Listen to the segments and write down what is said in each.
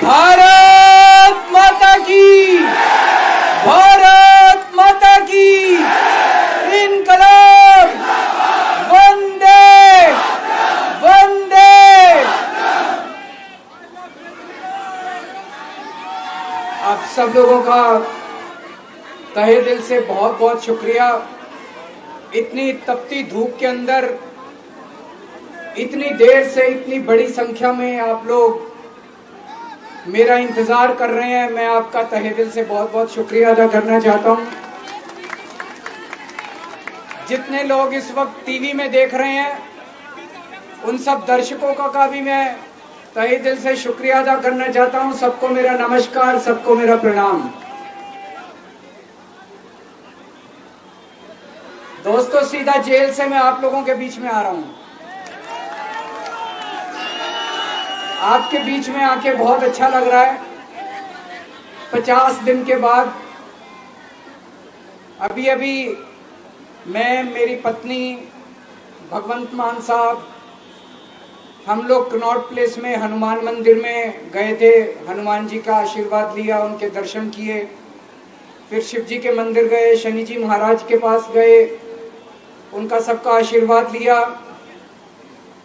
भारत माता की, भारत माता की, इनकलाब, वंदे वंदे। आप सब लोगों का तहे दिल से बहुत बहुत शुक्रिया। इतनी तपती धूप के अंदर इतनी देर से इतनी बड़ी संख्या में आप लोग मेरा इंतजार कर रहे हैं। मैं आपका तहे दिल से बहुत बहुत शुक्रिया अदा करना चाहता हूं। जितने लोग इस वक्त टीवी में देख रहे हैं उन सब दर्शकों का भी मैं तहे दिल से शुक्रिया अदा करना चाहता हूं। सबको मेरा नमस्कार, सबको मेरा प्रणाम। दोस्तों, सीधा जेल से मैं आप लोगों के बीच में आ रहा हूं। आपके बीच में आके बहुत अच्छा लग रहा है। 50 दिन के बाद अभी अभी मैं, मेरी पत्नी, भगवंत मान साहब, हम लोग कनॉट प्लेस में हनुमान मंदिर में गए थे। हनुमान जी का आशीर्वाद लिया, उनके दर्शन किए। फिर शिव जी के मंदिर गए, शनि जी महाराज के पास गए, उनका सबका आशीर्वाद लिया।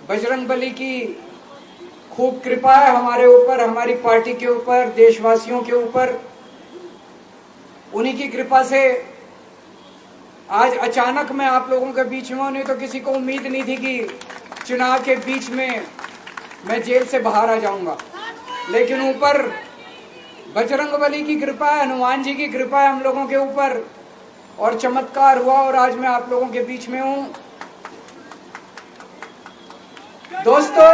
बजरंगबली की खूब कृपा है हमारे ऊपर, हमारी पार्टी के ऊपर, देशवासियों के ऊपर। उन्हीं की कृपा से आज अचानक मैं आप लोगों के बीच में हूं। नहीं तो किसी को उम्मीद नहीं थी कि चुनाव के बीच में मैं जेल से बाहर आ जाऊंगा, लेकिन ऊपर बजरंगबली की कृपा है, हनुमान जी की कृपा है हम लोगों के ऊपर, और चमत्कार हुआ और आज मैं आप लोगों के बीच में हूं। दोस्तों,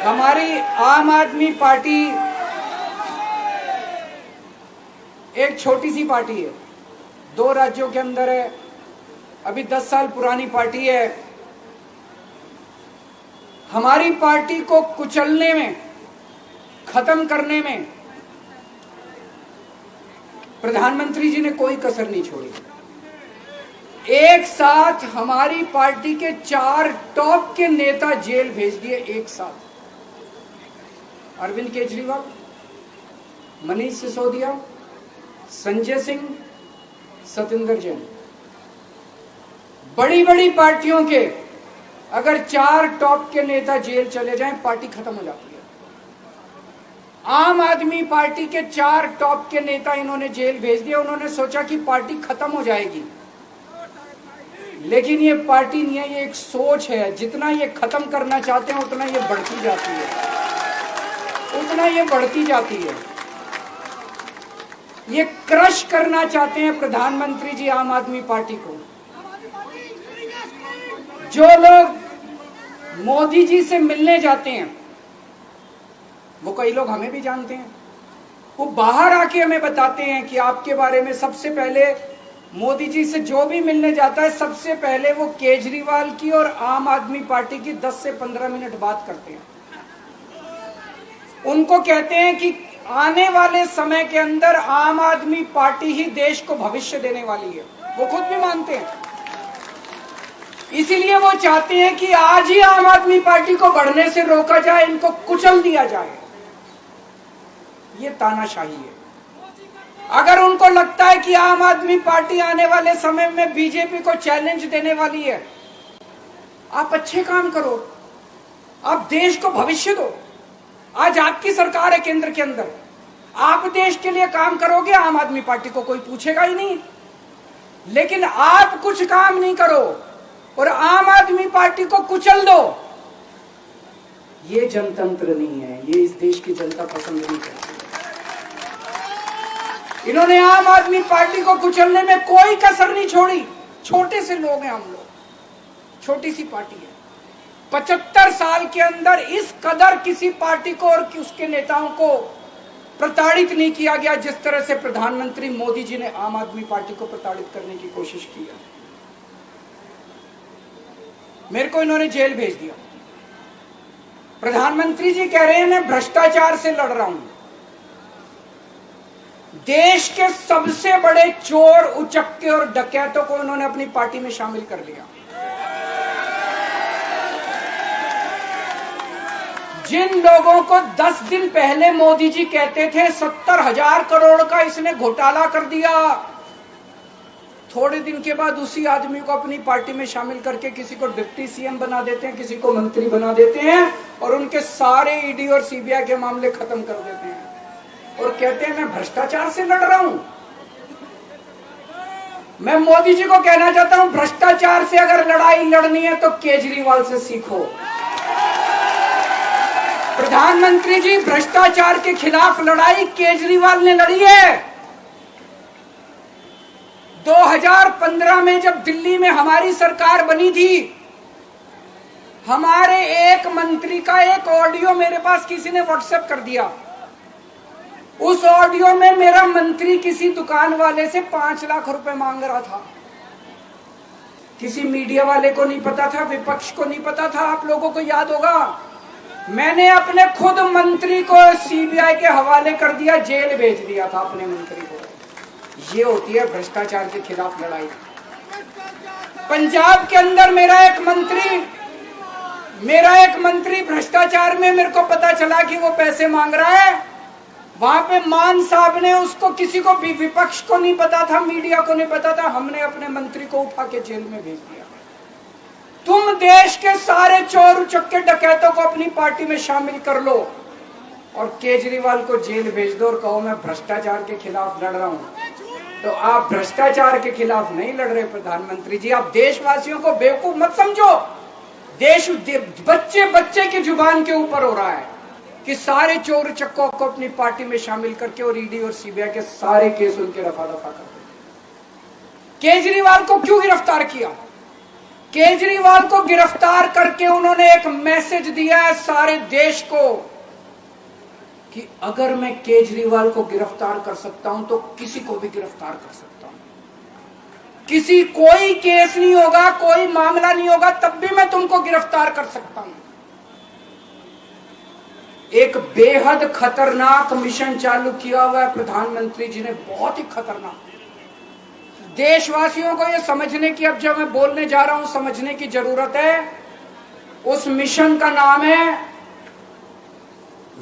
हमारी आम आदमी पार्टी एक छोटी सी पार्टी है, 2 राज्यों के अंदर है, अभी 10 साल पुरानी पार्टी है। हमारी पार्टी को कुचलने में, खत्म करने में प्रधानमंत्री जी ने कोई कसर नहीं छोड़ी। एक साथ हमारी पार्टी के 4 टॉप के नेता जेल भेज दिए एक साथ। अरविंद केजरीवाल, मनीष सिसोदिया, संजय सिंह, सतिंदर जैन। बड़ी बड़ी पार्टियों के अगर 4 टॉप के नेता जेल चले जाएं, पार्टी खत्म हो जाती है। आम आदमी पार्टी के 4 टॉप के नेता इन्होंने जेल भेज दिया। उन्होंने सोचा कि पार्टी खत्म हो जाएगी, लेकिन ये पार्टी नहीं है, ये एक सोच है। जितना ये खत्म करना चाहते हैं उतना ये बढ़ती जाती है, उतना ये बढ़ती जाती है। ये क्रश करना चाहते हैं प्रधानमंत्री जी आम आदमी पार्टी को। जो लोग मोदी जी से मिलने जाते हैं, वो कई लोग हमें भी जानते हैं, वो बाहर आके हमें बताते हैं कि आपके बारे में सबसे पहले मोदी जी से जो भी मिलने जाता है, सबसे पहले वो केजरीवाल की और आम आदमी पार्टी की 10 से 15 मिनट बात करते हैं। उनको कहते हैं कि आने वाले समय के अंदर आम आदमी पार्टी ही देश को भविष्य देने वाली है। वो खुद भी मानते हैं। इसीलिए वो चाहते हैं कि आज ही आम आदमी पार्टी को बढ़ने से रोका जाए, इनको कुचल दिया जाए। ये तानाशाही है। अगर उनको लगता है कि आम आदमी पार्टी आने वाले समय में बीजेपी को चैलेंज देने वाली है, आप अच्छे काम करो, आप देश को भविष्य दो। आज आपकी सरकार है केंद्र के अंदर, आप देश के लिए काम करोगे, आम आदमी पार्टी को कोई पूछेगा ही नहीं। लेकिन आप कुछ काम नहीं करो और आम आदमी पार्टी को कुचल दो, ये जनतंत्र नहीं है, ये इस देश की जनता पसंद नहीं करती। इन्होंने आम आदमी पार्टी को कुचलने में कोई कसर नहीं छोड़ी। छोटे से लोग हैं हम लोग, छोटी सी पार्टी है। 75 साल के अंदर इस कदर किसी पार्टी को और उसके नेताओं को प्रताड़ित नहीं किया गया जिस तरह से प्रधानमंत्री मोदी जी ने आम आदमी पार्टी को प्रताड़ित करने की कोशिश की है। मेरे को इन्होंने जेल भेज दिया। प्रधानमंत्री जी कह रहे हैं मैं भ्रष्टाचार से लड़ रहा हूं। देश के सबसे बड़े चोर, उचक्के और डकैतों को उन्होंने अपनी पार्टी में शामिल कर लिया। जिन लोगों को 10 दिन पहले मोदी जी कहते थे 70,000 करोड़ का इसने घोटाला कर दिया, थोड़े दिन के बाद उसी आदमी को अपनी पार्टी में शामिल करके किसी को डिप्टी सीएम बना देते हैं, किसी को मंत्री बना देते हैं और उनके सारे ईडी और सीबीआई के मामले खत्म कर देते हैं और कहते हैं मैं भ्रष्टाचार से लड़ रहा हूं। मैं मोदी जी को कहना चाहता हूं, भ्रष्टाचार से अगर लड़ाई लड़नी है तो केजरीवाल से सीखो। प्रधानमंत्री जी, भ्रष्टाचार के खिलाफ लड़ाई केजरीवाल ने लड़ी है। 2015 में जब दिल्ली में हमारी सरकार बनी थी, हमारे एक मंत्री का एक ऑडियो मेरे पास किसी ने व्हाट्सएप कर दिया। उस ऑडियो में मेरा मंत्री किसी दुकान वाले से 5 लाख रुपए मांग रहा था। किसी मीडिया वाले को नहीं पता था, विपक्ष को नहीं पता था, आप लोगों को याद होगा। मैंने अपने खुद मंत्री को सीबीआई के हवाले कर दिया, जेल भेज दिया था अपने मंत्री को। ये होती है भ्रष्टाचार के खिलाफ लड़ाई। पंजाब के अंदर मेरा एक मंत्री भ्रष्टाचार में, मेरे को पता चला कि वो पैसे मांग रहा है। वहां पे मान साहब ने उसको, किसी को भी, विपक्ष को नहीं पता था, मीडिया को नहीं पता था, हमने अपने मंत्री को उठा के जेल में भेज दिया। तुम देश के सारे चोर उचक्के डकैतों को अपनी पार्टी में शामिल कर लो और केजरीवाल को जेल भेज दो और कहो मैं भ्रष्टाचार के खिलाफ लड़ रहा हूं। तो आप भ्रष्टाचार के खिलाफ नहीं लड़ रहे प्रधानमंत्री जी। आप देशवासियों को बेवकूफ मत समझो। देश बच्चे बच्चे की जुबान के ऊपर हो रहा है कि सारे चोर चक्कों को अपनी पार्टी में शामिल करके और ईडी और सीबीआई के सारे केस उनके रफा दफा कर दे। केजरीवाल को क्यों गिरफ्तार किया? केजरीवाल को गिरफ्तार करके उन्होंने एक मैसेज दिया है सारे देश को कि अगर मैं केजरीवाल को गिरफ्तार कर सकता हूं तो किसी को भी गिरफ्तार कर सकता हूं। कोई केस नहीं होगा, कोई मामला नहीं होगा, तब भी मैं तुमको गिरफ्तार कर सकता हूं। एक बेहद खतरनाक मिशन चालू किया हुआ है प्रधानमंत्री जी ने, बहुत ही खतरनाक। देशवासियों को यह समझने की, अब जब मैं बोलने जा रहा हूं, समझने की जरूरत है। उस मिशन का नाम है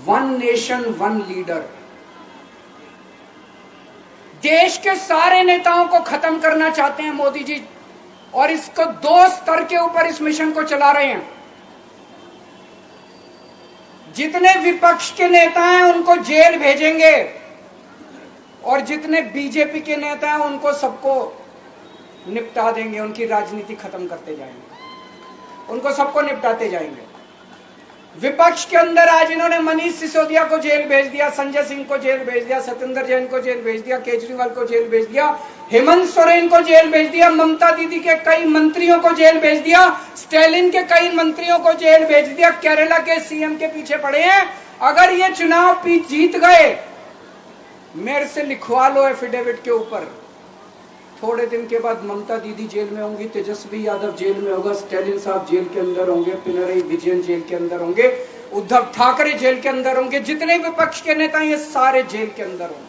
वन नेशन वन लीडर। देश के सारे नेताओं को खत्म करना चाहते हैं मोदी जी और इसको 2 स्तर के ऊपर इस मिशन को चला रहे हैं। जितने विपक्ष के नेता हैं उनको जेल भेजेंगे और जितने बीजेपी के नेता हैं उनको सबको निपटा देंगे, उनकी राजनीति खत्म करते जाएंगे, उनको सबको निपटाते जाएंगे। विपक्ष के अंदर आज इन्होंने मनीष सिसोदिया को जेल भेज दिया, संजय सिंह को जेल भेज दिया, सत्येंद्र जैन को जेल भेज दिया, केजरीवाल को जेल भेज दिया, हेमंत सोरेन को जेल भेज दिया, ममता दीदी के कई मंत्रियों को जेल भेज दिया, स्टालिन के कई मंत्रियों को जेल भेज दिया, केरला के सीएम के पीछे पड़े हैं। अगर ये चुनाव जीत गए, मेरे से लिखवा लो एफिडेविट के ऊपर, थोड़े दिन के बाद ममता दीदी जेल में होंगी, तेजस्वी यादव जेल में होगा, स्टालिन साहब जेल के अंदर होंगे, पिनरई विजयन जेल के अंदर होंगे, उद्धव ठाकरे जेल के अंदर होंगे, जितने विपक्ष के नेता ये सारे जेल के अंदर होंगे।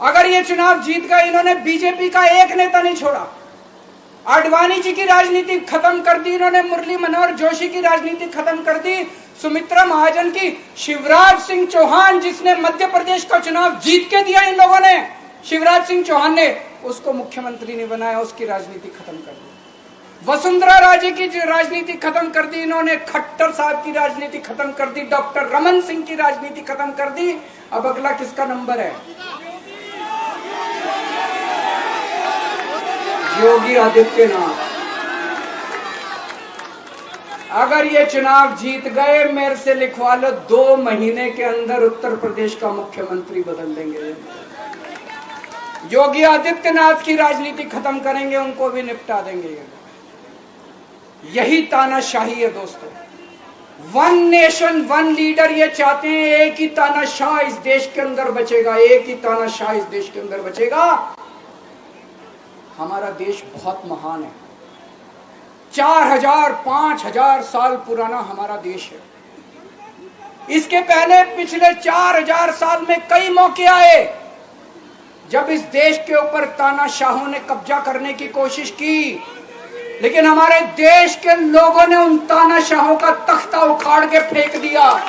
अगर ये चुनाव जीत गए, इन्होंने बीजेपी का एक नेता नहीं छोड़ा। आडवाणी जी की राजनीति खत्म कर दी इन्होंने, मुरली मनोहर जोशी की राजनीति खत्म कर दी, सुमित्रा महाजन की, शिवराज सिंह चौहान जिसने मध्य प्रदेश का चुनाव जीत के दिया इन लोगों ने, शिवराज सिंह चौहान ने उसको मुख्यमंत्री नहीं बनाया, उसकी राजनीति खत्म कर दी। वसुंधरा राजे की राजनीति खत्म कर दी इन्होंने, खट्टर साहब की राजनीति खत्म कर दी, डॉक्टर रमन सिंह की राजनीति खत्म कर दी। अब अगला किसका नंबर है? योगी आदित्यनाथ। अगर ये चुनाव जीत गए, मेरे से लिखवा लो, 2 महीने के अंदर उत्तर प्रदेश का मुख्यमंत्री बदल देंगे। योगी आदित्यनाथ की राजनीति खत्म करेंगे, उनको भी निपटा देंगे। यही तानाशाही है दोस्तों। वन नेशन वन लीडर ये चाहते हैं, एक ही तानाशाह इस देश के अंदर बचेगा, एक ही तानाशाह इस देश के अंदर बचेगा। हमारा देश बहुत महान है, 4000 5000 साल पुराना हमारा देश है। इसके पहले पिछले 4000 साल में कई मौके आए जब इस देश के ऊपर तानाशाहों ने कब्जा करने की कोशिश की, लेकिन हमारे देश के लोगों ने उन तानाशाहों का तख्ता उखाड़ के फेंक दिया।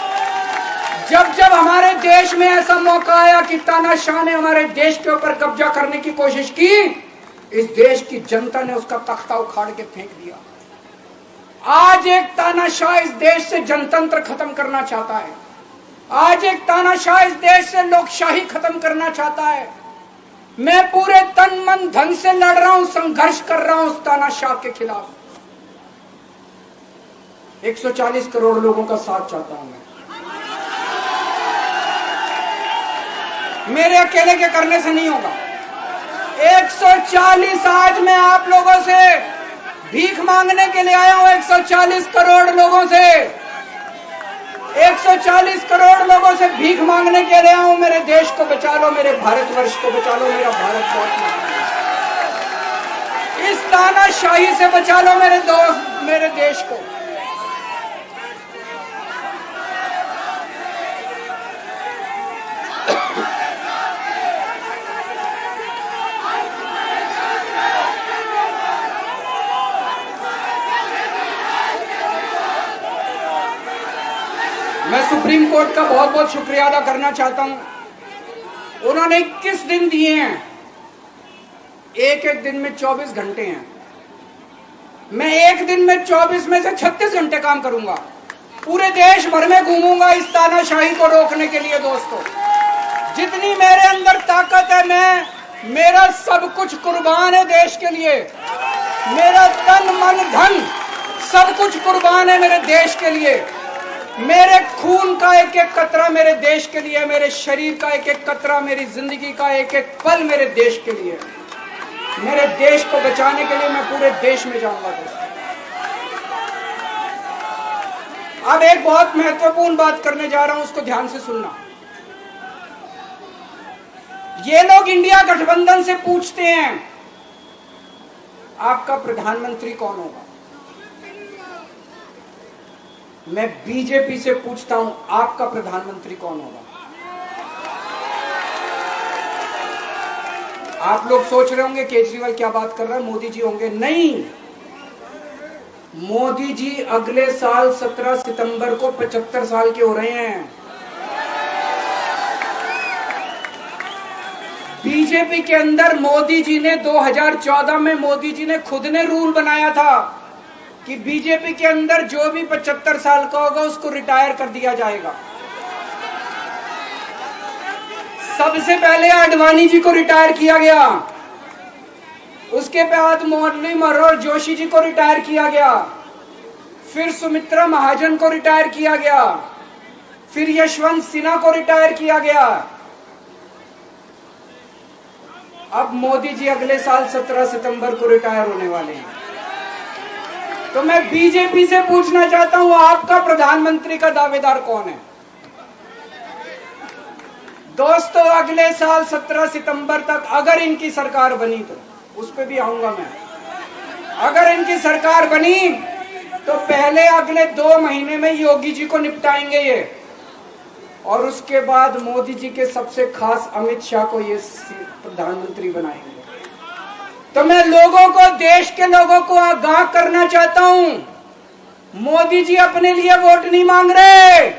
जब जब हमारे देश में ऐसा मौका आया कि तानाशाह ने हमारे देश के ऊपर कब्जा करने की कोशिश की, इस देश की जनता ने उसका तख्ता उखाड़ के फेंक दिया। आज एक तानाशाह इस देश से जनतंत्र खत्म करना चाहता है। आज एक तानाशाह इस देश से लोकशाही खत्म करना चाहता है। मैं पूरे तन मन धन से लड़ रहा हूं, संघर्ष कर रहा हूं उस तानाशाह के खिलाफ। 140 करोड़ लोगों का साथ चाहता हूं मैं। मेरे अकेले के करने से नहीं होगा। 140 आज मैं आप लोगों से भीख मांगने के लिए आया हूं। 140 करोड़ लोगों से 140 करोड़ लोगों से भीख मांगने के लिए आया हूं। मेरे देश को बचा लो, मेरे भारतवर्ष को बचा लो, मेरा भारत बहुत महान है। इस तानाशाही से बचा लो मेरे दोस्त, मेरे देश को। मैं सुप्रीम कोर्ट का बहुत बहुत शुक्रिया अदा करना चाहता हूं। उन्होंने 21 दिन दिए हैं, एक एक दिन में 24 घंटे हैं। मैं एक दिन में 24 में से 36 घंटे काम करूंगा। पूरे देश भर में घूमूंगा इस तानाशाही को रोकने के लिए। दोस्तों, जितनी मेरे अंदर ताकत है, मेरा सब कुछ कुर्बान है देश के लिए। मेरा तन मन धन सब कुछ कुर्बान है मेरे देश के लिए। मेरे खून का एक एक कतरा मेरे देश के लिए, मेरे शरीर का एक एक कतरा, मेरी जिंदगी का एक एक पल मेरे देश के लिए। मेरे देश को बचाने के लिए मैं पूरे देश में जाऊंगा। दोस्तों, अब एक बहुत महत्वपूर्ण बात करने जा रहा हूं, उसको ध्यान से सुनना। ये लोग इंडिया गठबंधन से पूछते हैं आपका प्रधानमंत्री कौन होगा। मैं बीजेपी से पूछता हूं आपका प्रधानमंत्री कौन होगा। आप लोग सोच रहे होंगे केजरीवाल क्या बात कर रहा है, मोदी जी होंगे। नहीं, मोदी जी अगले साल 17 सितंबर को 75 साल के हो रहे हैं। बीजेपी के अंदर मोदी जी ने 2014 में मोदी जी ने खुद ने रूल बनाया था कि बीजेपी के अंदर जो भी 75 साल का होगा उसको रिटायर कर दिया जाएगा। सबसे पहले आडवाणी जी को रिटायर किया गया, उसके बाद मुरली मनोहर जोशी जी को रिटायर किया गया, फिर सुमित्रा महाजन को रिटायर किया गया, फिर यशवंत सिन्हा को रिटायर किया गया। अब मोदी जी अगले साल 17 सितंबर को रिटायर होने वाले हैं। तो मैं बीजेपी से पूछना चाहता हूं आपका प्रधानमंत्री का दावेदार कौन है। दोस्तों, अगले साल 17 सितंबर तक अगर इनकी सरकार बनी, तो उस पर भी आऊंगा मैं। अगर इनकी सरकार बनी तो पहले अगले 2 महीने में योगी जी को निपटाएंगे ये, और उसके बाद मोदी जी के सबसे खास अमित शाह को ये प्रधानमंत्री बनाएंगे। तो मैं लोगों को, देश के लोगों को आगाह करना चाहता हूं, मोदी जी अपने लिए वोट नहीं मांग रहे।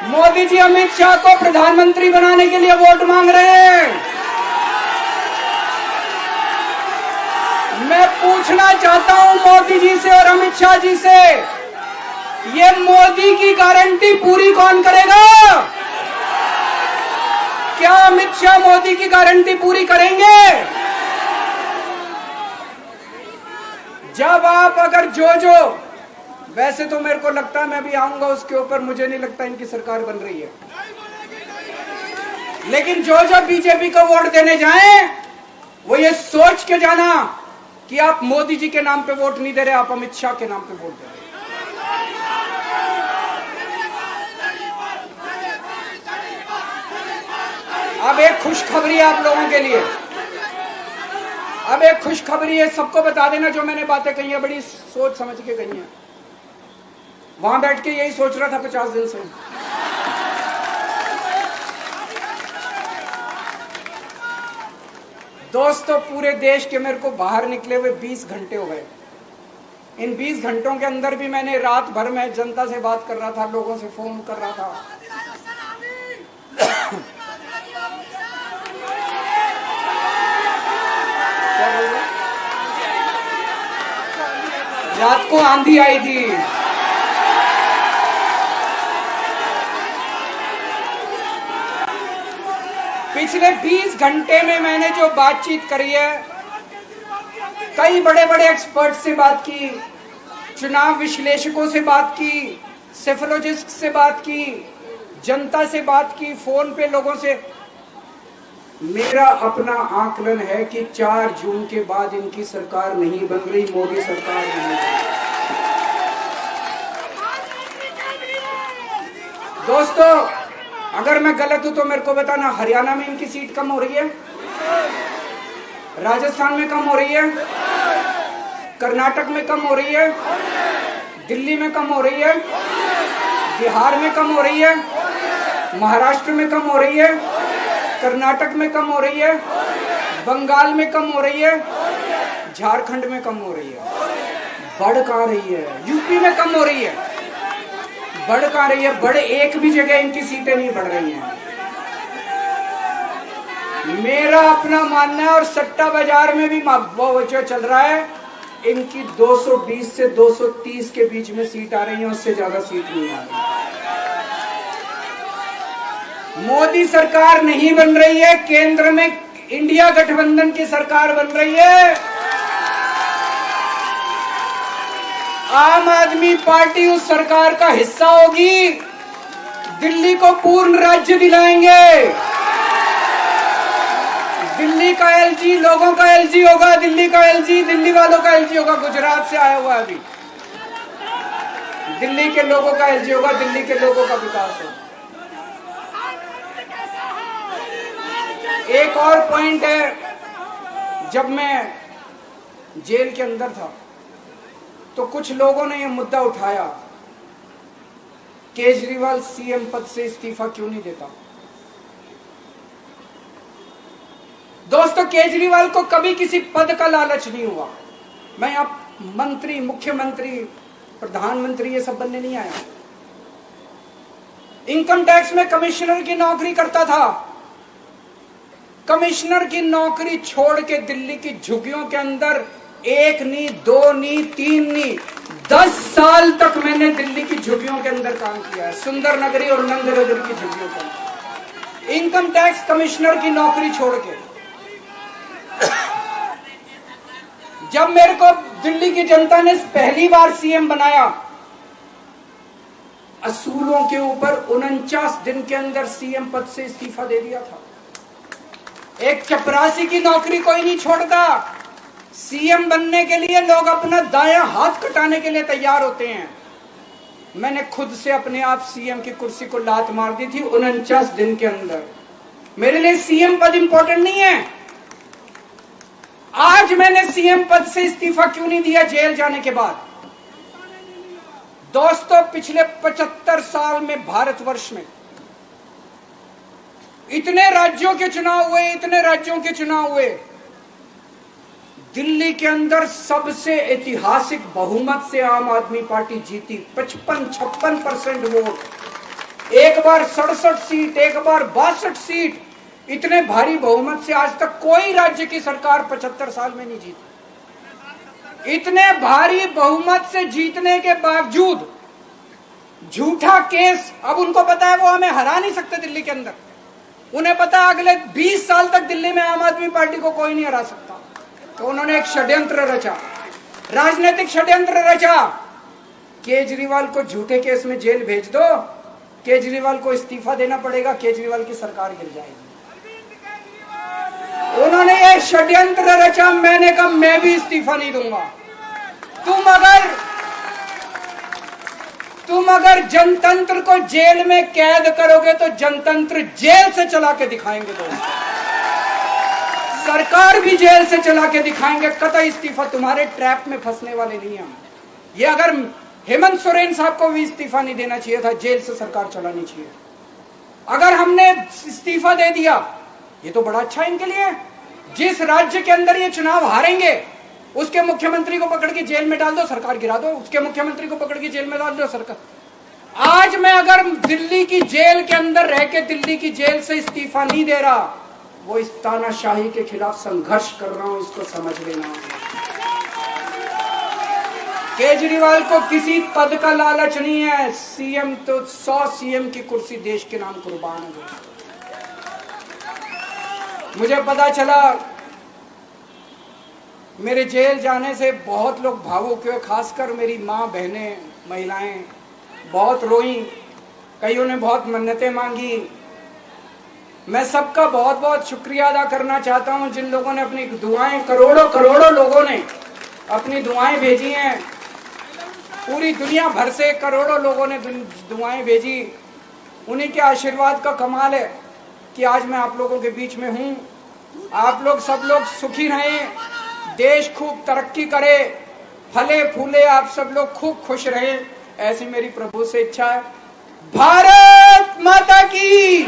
मोदी जी अमित शाह को प्रधानमंत्री बनाने के लिए वोट मांग रहे हैं। मैं पूछना चाहता हूं मोदी जी से और अमित शाह जी से, ये मोदी की गारंटी पूरी कौन करेगा? क्या अमित शाह मोदी की गारंटी पूरी करेंगे? जब आप अगर जो वैसे तो मेरे को लगता है मैं भी आऊंगा उसके ऊपर, मुझे नहीं लगता इनकी सरकार बन रही है, लेकिन जो बीजेपी को वोट देने जाएं वो ये सोच के जाना कि आप मोदी जी के नाम पे वोट नहीं दे रहे, आप अमित शाह के नाम पे वोट दे रहे। अब एक खुशखबरी है आप लोगों के लिए, अब एक खुशखबरी है। सबको बता देना जो मैंने बातें कही है, बड़ी सोच समझ के कही है। वहां बैठ के यही सोच रहा था 50 दिन से। दोस्तों, पूरे देश के मेरे को बाहर निकले हुए 20 घंटे हो गए। इन 20 घंटों के अंदर भी मैंने रात भर में जनता से बात कर रहा था, लोगों से फोन कर रहा था। रात को आंधी आई थी। पिछले 20 घंटे में मैंने जो बातचीत करी है, कई बड़े बड़े एक्सपर्ट से बात की, चुनाव विश्लेषकों से बात की, सेफोलॉजिस्ट से बात की, जनता से बात की, फोन पे लोगों से। मेरा अपना आकलन है कि 4 जून के बाद इनकी सरकार नहीं बन रही, मोदी सरकार नहीं बन रही। दोस्तों, अगर मैं गलत हूं तो मेरे को बताना। हरियाणा में इनकी सीट कम हो रही है, राजस्थान में कम हो रही है, कर्नाटक में कम हो रही है, दिल्ली में कम हो रही है, बिहार में कम हो रही है, महाराष्ट्र में कम हो रही है, कर्नाटक में कम हो रही है, बंगाल में कम हो रही है, झारखंड में कम हो रही है। बढ़ कहां रही है? यूपी में कम हो रही है, बढ़ कहां रही है? बड़े एक भी जगह इनकी सीटें नहीं बढ़ रही हैं। मेरा अपना मानना है, और सट्टा बाजार में भी जो चल रहा है, इनकी 220 से 230 के बीच में सीट आ रही है, उससे ज्यादा सीट नहीं आ रही। मोदी सरकार नहीं बन रही है, केंद्र में इंडिया गठबंधन की सरकार बन रही है। आम आदमी पार्टी उस सरकार का हिस्सा होगी। दिल्ली को पूर्ण राज्य दिलाएंगे। दिल्ली का एलजी लोगों का एलजी होगा, दिल्ली का एलजी दिल्ली वालों का एलजी होगा। गुजरात से आया हुआ अभी, दिल्ली के लोगों का एलजी होगा, दिल्ली के लोगों का विकास होगा। एक और पॉइंट है, जब मैं जेल के अंदर था तो कुछ लोगों ने यह मुद्दा उठाया, केजरीवाल सीएम पद से इस्तीफा क्यों नहीं देता। दोस्तों, केजरीवाल को कभी किसी पद का लालच नहीं हुआ। मैं अब मंत्री, मुख्यमंत्री, प्रधानमंत्री ये सब बनने नहीं आया। इनकम टैक्स में कमिश्नर की नौकरी करता था। कमिश्नर की नौकरी छोड़ के दिल्ली की झुग्गियों के अंदर 1 नहीं, 2 नहीं, 3 नहीं, 10 साल तक मैंने दिल्ली की झुग्गियों के अंदर काम किया है, सुंदर नगरी और नंदनगर की झुग्गियों के अंदर, इनकम टैक्स कमिश्नर की नौकरी छोड़ के। जब मेरे को दिल्ली की जनता ने पहली बार सीएम बनाया, असूलों के ऊपर 49 दिन के अंदर सीएम पद से इस्तीफा दे दिया था। एक चपरासी की नौकरी कोई नहीं छोड़ता। सीएम बनने के लिए लोग अपना दायां हाथ कटाने के लिए तैयार होते हैं। मैंने खुद से अपने आप सीएम की कुर्सी को लात मार दी थी 49 दिन के अंदर। मेरे लिए सीएम पद इंपॉर्टेंट नहीं है। आज मैंने सीएम पद से इस्तीफा क्यों नहीं दिया जेल जाने के बाद? दोस्तों, पिछले 75 साल में भारतवर्ष में इतने राज्यों के चुनाव हुए, इतने राज्यों के चुनाव हुए, दिल्ली के अंदर सबसे ऐतिहासिक बहुमत से आम आदमी पार्टी जीती। 55-56% वोट, एक बार 67 सीट, एक बार 62 सीट। इतने भारी बहुमत से आज तक कोई राज्य की सरकार 75 साल में नहीं जीती। इतने भारी बहुमत से जीतने के बावजूद झूठा केस, अब उनको पता है वो हमें हरा नहीं सकते दिल्ली के अंदर। उन्हें पता है अगले 20 साल तक दिल्ली में आम आदमी पार्टी को कोई नहीं हरा सकता। तो उन्होंने एक षड्यंत्र रचा, राजनीतिक षड्यंत्र रचा। केजरीवाल को झूठे केस में जेल भेज दो, केजरीवाल को इस्तीफा देना पड़ेगा, केजरीवाल की सरकार गिर जाएगी। उन्होंने ये षड्यंत्र रचा। मैंने कहा मैं भी इस्तीफा नहीं दूंगा। तुम अगर जनतंत्र को जेल में कैद करोगे तो जनतंत्र जेल से चला के दिखाएंगे। दोस्तों, सरकार भी जेल से चला के दिखाएंगे। कतई इस्तीफा, तुम्हारे ट्रैप में फंसने वाले नहीं हम। ये अगर हेमंत सोरेन साहब को भी इस्तीफा नहीं देना चाहिए था, जेल से सरकार चलानी चाहिए। अगर हमने इस्तीफा दे दिया, ये तो बड़ा अच्छा इनके लिए। जिस राज्य के अंदर ये चुनाव हारेंगे उसके मुख्यमंत्री को पकड़ के जेल में डाल दो, सरकार गिरा दो। उसके मुख्यमंत्री को पकड़ के जेल में डाल दो, सरकार। आज मैं अगर दिल्ली की जेल के अंदर रह के दिल्ली की जेल से इस्तीफा नहीं दे रहा, वो इस तानाशाही के खिलाफ संघर्ष कर रहा हूं, इसको समझ लेना। केजरीवाल को किसी पद का लालच नहीं है। सीएम तो 100 सीएम की कुर्सी देश के नाम कुर्बान हो गई। मुझे पता चला मेरे जेल जाने से बहुत लोग भावुक हुए, खासकर मेरी माँ, बहनें, महिलाएं बहुत रोई, कईयों ने बहुत मन्नतें मांगी। मैं सबका बहुत बहुत शुक्रिया अदा करना चाहता हूं जिन लोगों ने अपनी दुआएं, करोड़ों लोगों ने अपनी दुआएं भेजी हैं। पूरी दुनिया भर से करोड़ों लोगों ने दुआएं भेजी। उन्हीं के आशीर्वाद का कमाल है कि आज मैं आप लोगों के बीच में हूं। आप लोग सब लोग सुखी रहें, देश खूब तरक्की करे, फले फूले, आप सब लोग खूब खुश रहें, ऐसी मेरी प्रभु से इच्छा है। भारत माता की।